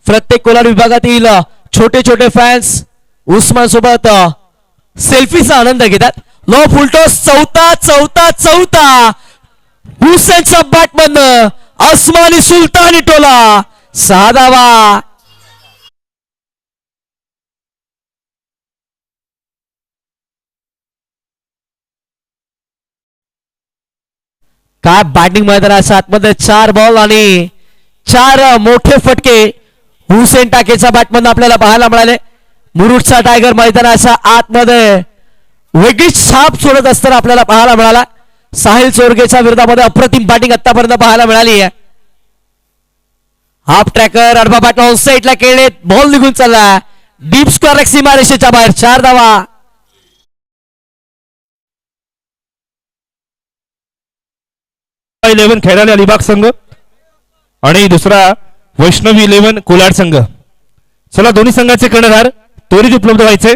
प्रत्येक कोलार विभागातील छोटे छोटे फॅन्स उस्मान सोबत सेल्फीचा आनंद घेतात. लो फुलटॉस चौथा हुसेनच्या बॅटमधनं अस्मानी सुलतानी टोला 6 धावा. काय बॅटिंग मैदानाच्या आतमध्ये 4 बॉल आणि 4 मोठे फटके हुसेन टाकेच्या बॅटमधून आपल्याला पाहायला मिळाले. मुरुडचा टायगर मैदानाच्या आतमध्ये वेगळीच छाप सोडत असताना आपल्याला पाहायला मिळाला. साहिल चोरगेच्या विरोधामध्ये अप्रतिम बॅटिंग आतापर्यंत पाहायला मिळाली आहे. हाफ ट्रॅकर अडबा बॅट ऑन साईडला खेळले, बॉल निघून चालला डीप स्क्वेअर सीमारेषेच्या बाहेर 4 धावा. इलेव्हन खैराली अलिबाग संघ आणि दुसरा वैष्णवी 11 कोलाड संघ. चला दोन्ही संघाचे कर्णधार त्वरित उपलब्ध व्हायचे.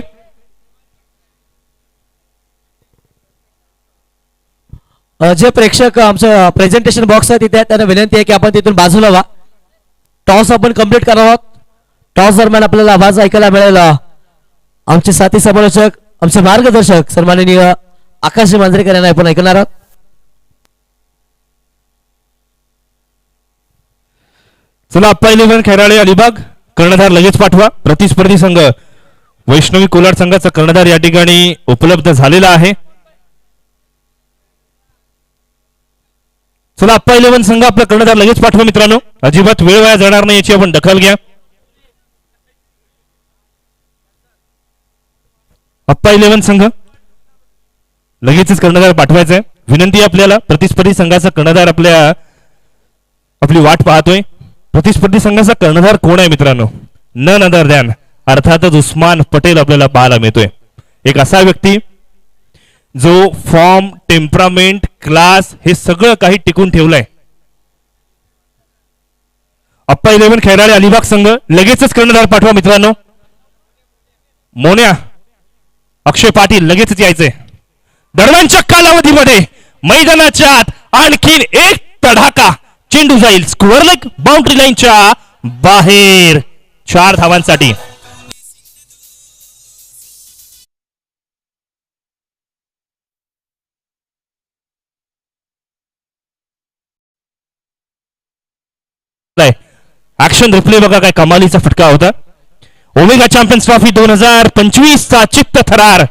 जे प्रेक्षक आमचं प्रेझेंटेशन बॉक्स आहे तिथे त्यांना विनंती आहे की आपण तिथून बाजूला व्हा. टॉस आपण कंप्लीट करणार आहोत. टॉस दरम्यान आपल्याला आवाज ऐकायला मिळेल. आमचे साथी समालोचक आमचे मार्गदर्शक सन्माननीय आकाश मांजरेकर यांना आपण ऐकणार आहोत. चला अप्पा 11 खैराळे अलिबाग कर्णधार लगेच पाठवा. प्रतिस्पर्धी संघ वैष्णवी कोलाड संघाचा कर्णधार या ठिकाणी उपलब्ध झालेला आहे. चला अप्पा 11 संघ आपला कर्णधार लगेच पाठवा मित्रांनो. अजिबात वेळ वाया जाणार नाही याची आपण दखल घ्या. अप्पा 11 संघ लगेचच कर्णधार पाठवायचा आहे. विनंती आहे आपल्याला. प्रतिस्पर्धी संघाचा कर्णधार आपली वाट पाहतोय. प्रतिस्पर्धी संघाचा कर्णधार कोण आहे मित्रांनो? नन अदर दॅन अर्थातच उस्मान पटेल आपल्याला पाहायला मिळतोय. एक असा व्यक्ती जो फॉर्म, टेम्परामेंट, क्लास हे सगळं काही टिकून ठेवलंय. अप्पा 11 खैराळे अलिबाग संघ लगेचच कर्णधार पाठवा मित्रांनो. मोन्या, अक्षय पाटील लगेचच यायचंय. दरम्यानच्या कालावधीमध्ये मैदानाच्या आत आणखीन एक तडाखा. चेंडू जाईल स्क्वेअर लेग बाउंड्री लाईनच्या बाहेर 4 धावांसाठी. ऍक्शन रिप्ले बघा, काय कमालीचा फटका होता. ओमेगा चॅम्पियन्स ट्रॉफी 2025 चा चित्त थरार.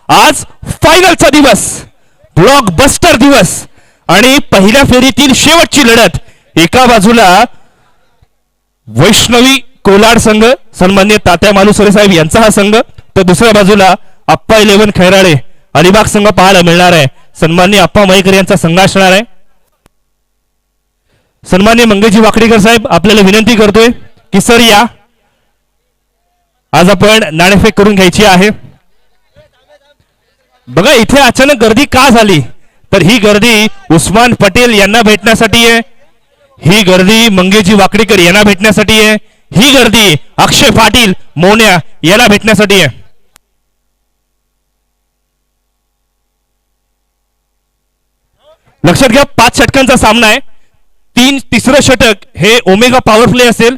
आज फायनलचा दिवस, ब्लॉकबस्टर दिवस आणि पहिल्या फेरीतील शेवटची लढत. एका बाजूला वैष्णवी कोलाड संघ सन्मान्य तात्या मालुसरे साहेब यांचा हा संघ, तर दुसऱ्या बाजूला अप्पा 11 खैराळे अलिबाग संघ पाहायला मिळणार आहे. सन्मान्य अप्पा मयेकर यांचा संघ असणार आहे. सन्मान्य मंगेशजी वाकडीकर साहेब आपल्याला विनंती करतोय की सर या, आज आपण नाणेफेक करून घ्यायची आहे. बघा इथे अचानक गर्दी का झाली तर ही गर्दी उस्मान पटेल यांना भेटण्यासाठी आहे, ही गर्दी मंगेजी वाकडेकर यांना भेटण्यासाठी आहे, ही गर्दी अक्षय पाटील मोन्या याला भेटण्यासाठी आहे. लक्षात घ्या 5 षटकांचा सामना आहे. तिसरं षटक हे ओमेगा पॉवर प्ले असेल.